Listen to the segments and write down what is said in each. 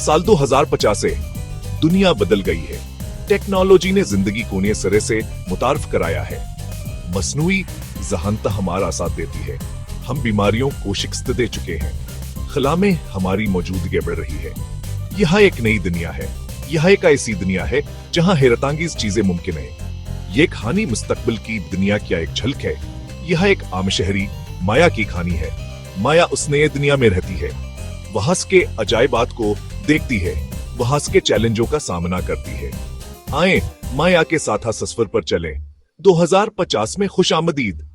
साल 2050 से दुनिया बदल गई है। टेक्नोलॉजी ने जिंदगी को नए सिरे से मुतारफ कराया है। मसनूई जहानता हमारा साथ देती है। हम बीमारियों को शिकस्त दे चुके हैं। खला में हमारी मौजूदगी बढ़ रही है। यह एक नई दुनिया है। यह एक ऐसी दुनिया है जहां हैरतांगीज चीजें मुमकिन है। ये कहानी मुस्तकबिल की दुनिया की एक झलक है। यह एक आम शहरी माया की कहानी है। माया उस नई दुनिया में रहती है, वहां के अजायबात को देखती है, वहां के चैलेंजों का सामना करती है। आए माया के साथ सफर पर चलें। 2050 में खुशामदीद।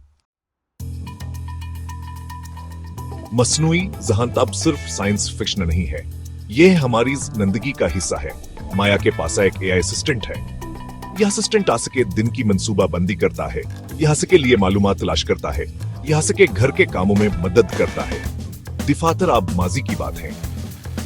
मसनूई जहानत अब सिर्फ साइंस फिक्शन नहीं है, यह हमारी जिंदगी का हिस्सा है। माया के पास एक एआई असिस्टेंट है। यह असिस्टेंट आ सके दिन की मंसूबा बंदी करता है, यह सके लिए मालूमात तलाश करता है, यह सके घर के कामों में मदद करता है। दिफातर अब माजी की बात है।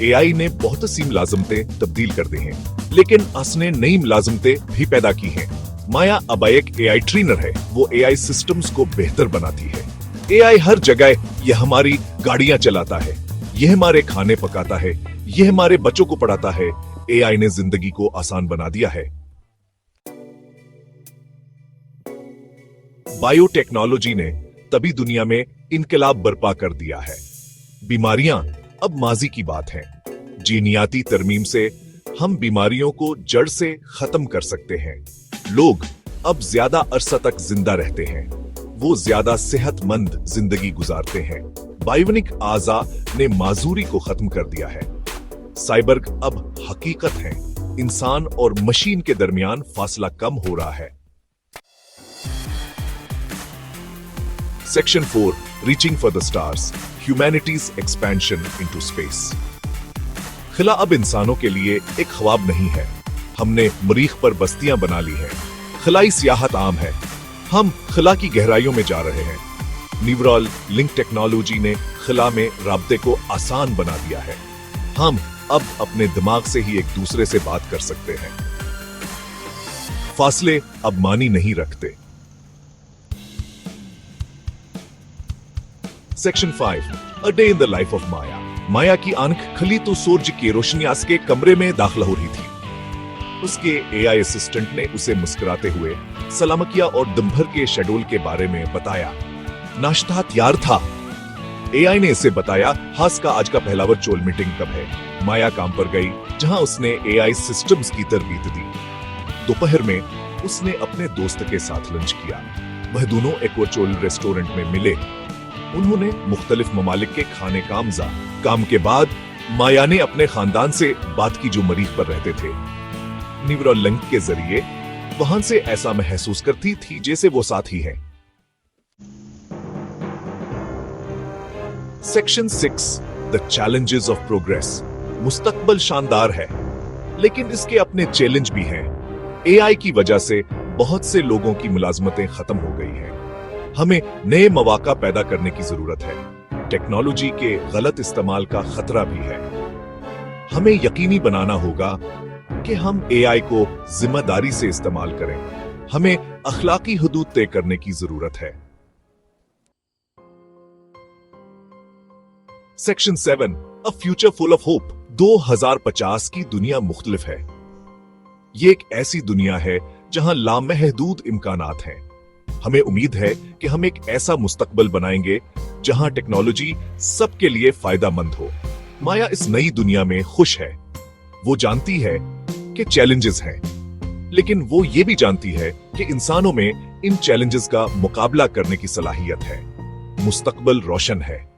एआई ने बहुत सी मुलाजमतें तब्दील कर दी हैं, लेकिन उसने नई मुलाजमतें भी पैदा की हैं। माया अब एक एआई ट्रेनर है। वो एआई सिस्टम्स को बेहतर बनाती है। एआई हर जगह यह हमारी गाड़ियां चलाता है, यह हमारे खाने पकाता है, यह हमारे बच्चों को पढ़ाता है। एआई ने जिंदगी को आसान बना दिया है। बायोटेक्नोलॉजी ने तभी दुनिया में इनकलाब बर्पा कर दिया है। बीमारियां अब माजी की बात हैं। जीनियाती तरमीम से हम बीमारियों को जड़ से खत्म कर सकते हैं। लोग अब ज्यादा अरसा तक जिंदा रहते हैं। वो ज्यादा सेहतमंद जिंदगी गुजारते हैं। बायोनिक आजा ने माजूरी को खत्म कर दिया है। साइबर्ग अब हकीकत है। इंसान और मशीन के दरमियान फासला कम हो रहा है। Section 4 reaching for the stars, humanities expansion into space. खिला अब इंसानों के लिए एक ख्वाब नहीं है। हमने मरीख पर बस्तियां बना ली हैं। खिलाई सियाहत आम है। हम खिला की गहराइयों में जा रहे हैं। न्यूरल लिंक टेक्नोलॉजी ने खिला में राब्ते को आसान बना दिया है। हम अब अपने दिमाग से ही एक दूसरे से बात कर सकते हैं। फासले अब मानी नहीं रखते। Section 5 a day in the life of Maya. Maya की आंख खुली तो सूरज की रोशनी के कमरे में दाखिल हो रही थी। उसके एआई असिस्टेंट ने उसे मुस्कुराते हुए सलाम किया और दिन भर के शेड्यूल के बारे में बताया। नाश्ता तैयार था। एआई ने इसे बताया हास का आज का पहला वर्चुअल मीटिंग कब है। माया काम पर गई, जहां उसने एआई सिस्टम्स की तरबीत दी। दोपहर में उसने अपने दोस्त के साथ लंच किया। वह दोनों एक वर्चुअल रेस्टोरेंट में मिले। उन्होंने मुख्तलिफ ममालिक के खाने कामजा। काम के बाद माया ने अपने खानदान से बात की जो मरीख पर रहते थे। न्यूरल लिंक के जरिए वहां से ऐसा महसूस करती थी जैसे वो साथी हैं। Section 6 the challenges of progress. मुस्तकबल शानदार है, लेकिन इसके अपने चैलेंज भी हैं। एआई की वजह से बहुत से लोगों की मुलाजमतें खत्म हो गई हैं। हमें नए मौका पैदा करने की जरूरत है। टेक्नोलॉजी के गलत इस्तेमाल का खतरा भी है। हमें यकीनी बनाना होगा कि हम एआई को जिम्मेदारी से इस्तेमाल करें। हमें अखलाकी हदूद तय करने की जरूरत है। Section 7 a future full of hope. 2050 की दुनिया मुख्तलिफ है। ये एक ऐसी दुनिया है जहां लामहदूद इम्कानात हैं। हमें उम्मीद है कि हम एक ऐसा मुस्तकबल बनाएंगे जहां टेक्नोलॉजी सबके लिए फायदेमंद हो। माया इस नई दुनिया में खुश है। वो जानती है कि चैलेंजेस हैं, लेकिन वो ये भी जानती है कि इंसानों में इन चैलेंजेस का मुकाबला करने की सलाहियत है। मुस्तकबल रोशन है।